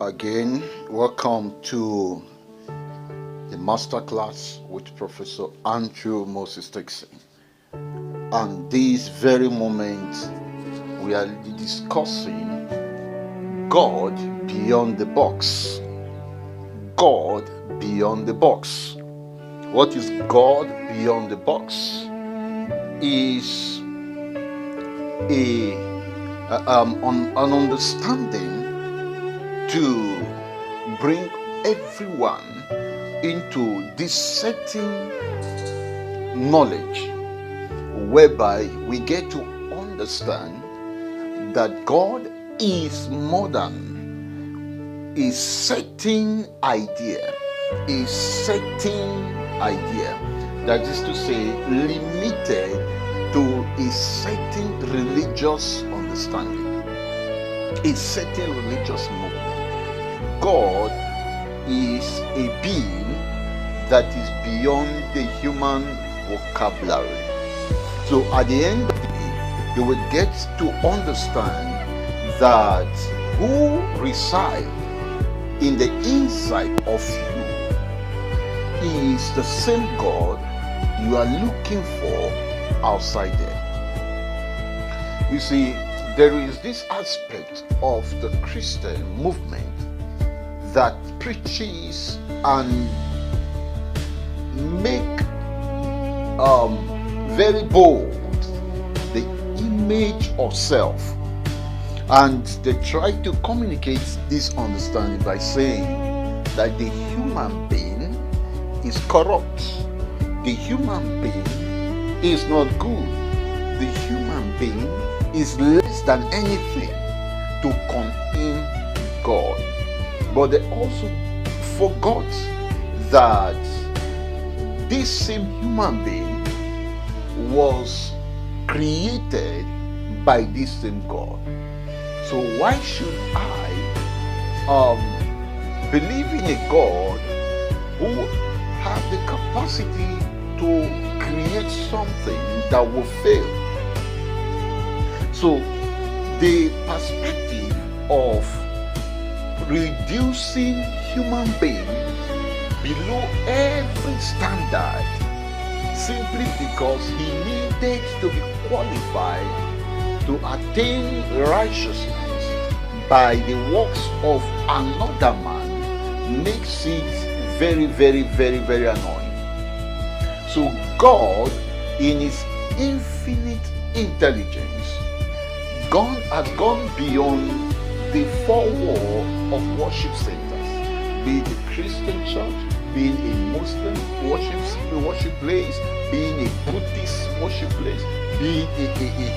Again, welcome to the masterclass with Professor Andrew Moses Dickson. And this very moment, we are discussing God beyond the box. God beyond the box. What is God beyond the box? Is an understanding to bring everyone into this certain knowledge whereby we get to understand that God is more than a certain idea, that is to say, limited to a certain religious understanding, a certain religious movement. God is a being that is beyond the human vocabulary. So at the end of the day, you will get to understand that who resides in the inside of you is the same God you are looking for outside there. You see, there is this aspect of the Christian movement that preaches and make very bold the image of self, and they try to communicate this understanding by saying that the human being is corrupt, the human being is not good, the human being is less than anything to contain God. But they also forgot that this same human being was created by this same God. So why should I believe in a God who has the capacity to create something that will fail? So the perspective of reducing human being below every standard simply because he needed to be qualified to attain righteousness by the works of another man makes it very, very, very, very annoying. So God, in his infinite intelligence, God has gone beyond the four walls of worship centers, be it a Christian church, being a Muslim worship place, being a Buddhist worship place, being a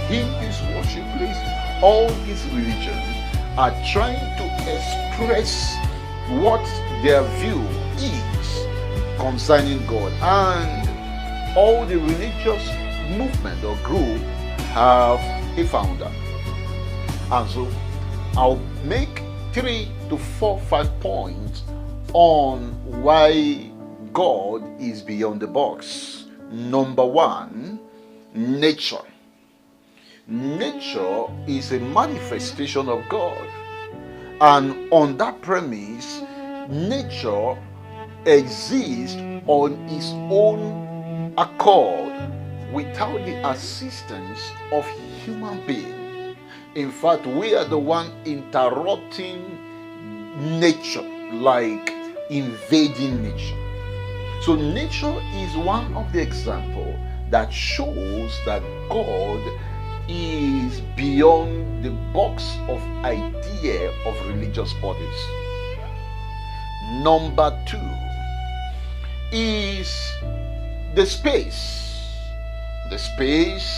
Hindu worship place. All these religions are trying to express what their view is concerning God, and all the religious movement or group have a founder. And so I'll make 3 to 4, 5 points on why God is beyond the box. Number 1, nature. Nature is a manifestation of God. And on that premise, nature exists on its own accord without the assistance of human beings. In fact, we are the one interrupting nature, like invading nature. So nature is one of the examples that shows that God is beyond the box of idea of religious bodies. Number 2 is the space. The space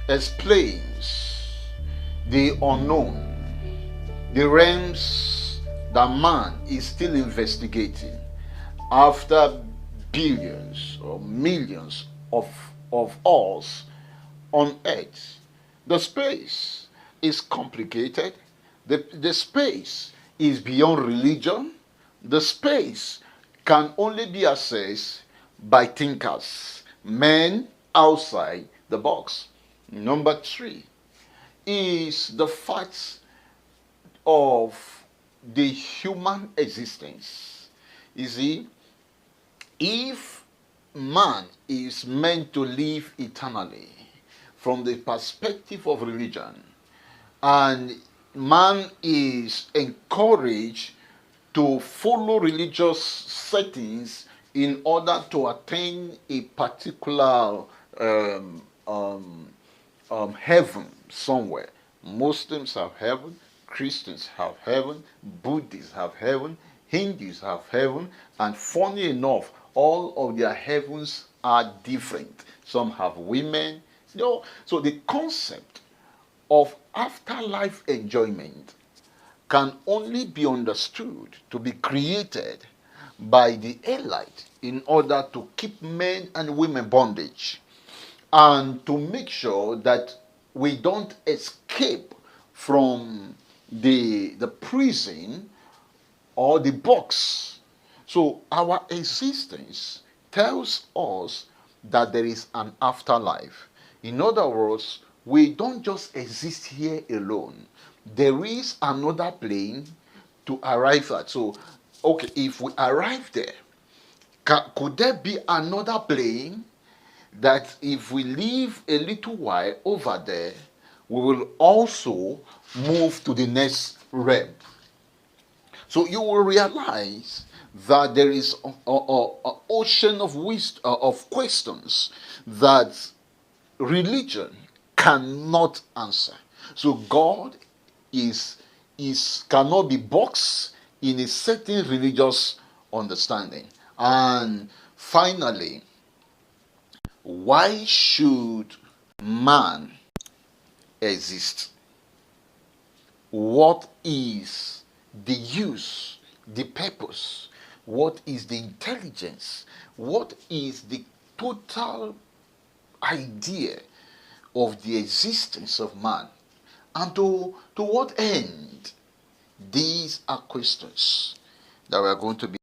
explains the unknown, the realms that man is still investigating after billions or millions of us on earth. The space is complicated. The space is beyond religion. The space can only be accessed by thinkers, men outside the box. Number 3 is the fact of the human existence. You see, if man is meant to live eternally from the perspective of religion, and man is encouraged to follow religious settings in order to attain a particular um, um, heaven somewhere. Muslims have heaven, Christians have heaven, Buddhists have heaven, Hindus have heaven, and funny enough, all of their heavens are different. Some have women. So the concept of afterlife enjoyment can only be understood to be created by the elite in order to keep men and women bondage, and to make sure that we don't escape from the prison or the box. So our existence tells us that there is an afterlife. In other words, we don't just exist here alone. There is another plane to arrive at. So, okay, if we arrive there, could there be another plane that if we live a little while over there, we will also move to the next realm? So you will realize that there is an ocean of wisdom, of questions that religion cannot answer. So God is cannot be boxed in a certain religious understanding. And finally, why should man exist? What is the use, the purpose? What is the intelligence? What is the total idea of the existence of man? And to what end? These are questions that we are going to be